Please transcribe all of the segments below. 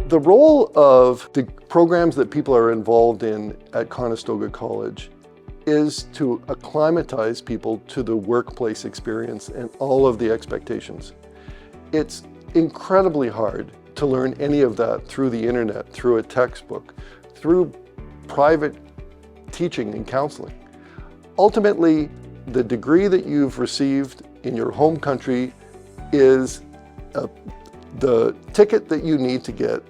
The role of the programs that people are involved in at Conestoga College is to acclimatize people to the workplace experience and all of the expectations. It's incredibly hard to learn any of that through the internet, through a textbook, through private teaching and counseling. Ultimately, the degree that you've received in your home country is the ticket that you need to get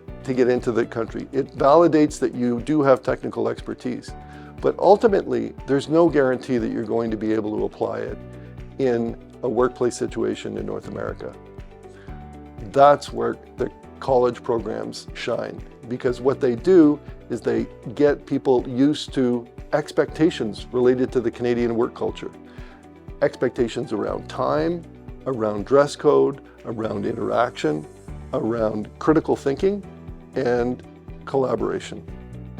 into the country. It validates that you do have technical expertise, but ultimately there's no guarantee that you're going to be able to apply it in a workplace situation in North America. That's where the college programs shine, because what they do is they get people used to expectations related to the Canadian work culture. Expectations around time, around dress code, around interaction, around critical thinking, and collaboration.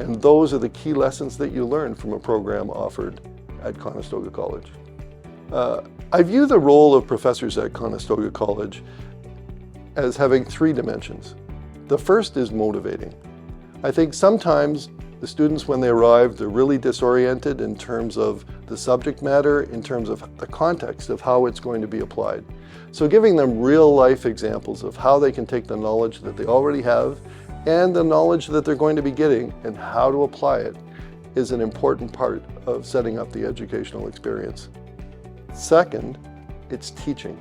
And those are the key lessons that you learn from a program offered at Conestoga College. I view the role of professors at Conestoga College as having three dimensions. The first is motivating. I think sometimes the students, when they arrive, they're really disoriented in terms of the subject matter, in terms of the context of how it's going to be applied. So giving them real life examples of how they can take the knowledge that they already have and the knowledge that they're going to be getting and how to apply it is an important part of setting up the educational experience. Second, it's teaching.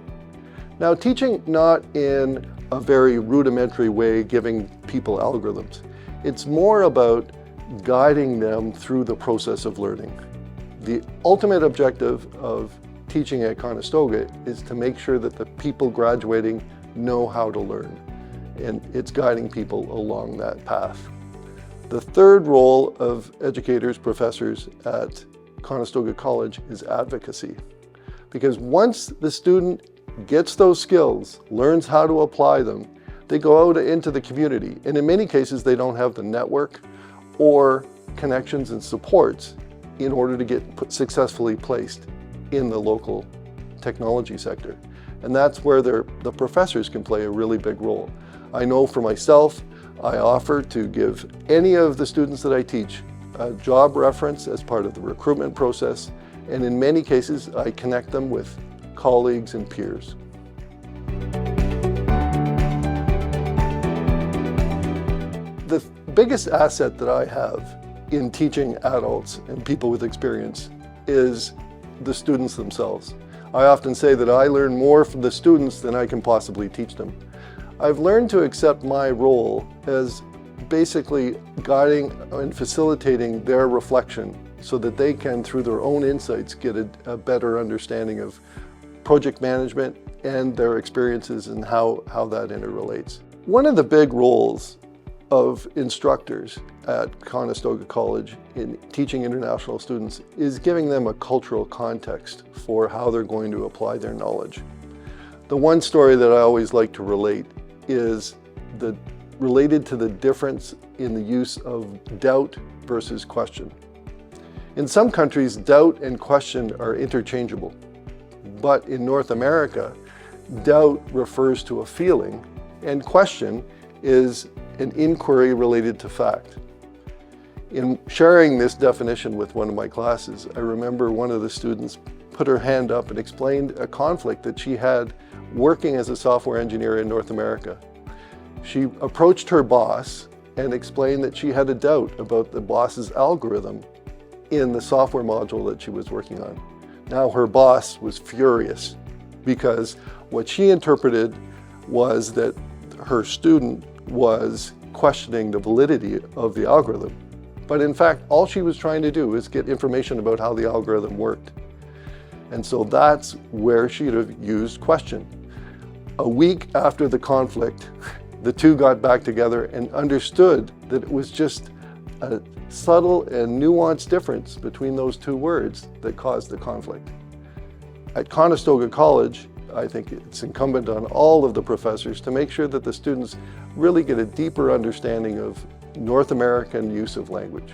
Now, teaching not in a very rudimentary way, giving people algorithms. It's more about guiding them through the process of learning. The ultimate objective of teaching at Conestoga is to make sure that the people graduating know how to learn, and it's guiding people along that path. The third role of educators, professors at Conestoga College is advocacy. Because once the student gets those skills, learns how to apply them, they go out into the community, and in many cases they don't have the network or connections and supports in order to get successfully placed in the local technology sector. And that's where the professors can play a really big role. I know for myself, I offer to give any of the students that I teach a job reference as part of the recruitment process, and in many cases I connect them with colleagues and peers. The biggest asset that I have in teaching adults and people with experience is the students themselves. I often say that I learn more from the students than I can possibly teach them. I've learned to accept my role as basically guiding and facilitating their reflection so that they can, through their own insights, get a better understanding of project management and their experiences and how that interrelates. One of the big roles of instructors at Conestoga College in teaching international students is giving them a cultural context for how they're going to apply their knowledge. The one story that I always like to relate is related to the difference in the use of doubt versus question. In some countries, doubt and question are interchangeable. But in North America, doubt refers to a feeling, and question is an inquiry related to fact. In sharing this definition with one of my classes, I remember one of the students put her hand up and explained a conflict that she had working as a software engineer in North America. She approached her boss and explained that she had a doubt about the boss's algorithm in the software module that she was working on. Now her boss was furious because what she interpreted was that her student was questioning the validity of the algorithm. But in fact, all she was trying to do is get information about how the algorithm worked. And so that's where she'd have used question. A week after the conflict, the two got back together and understood that it was just a subtle and nuanced difference between those two words that caused the conflict. At Conestoga College, I think it's incumbent on all of the professors to make sure that the students really get a deeper understanding of North American use of language.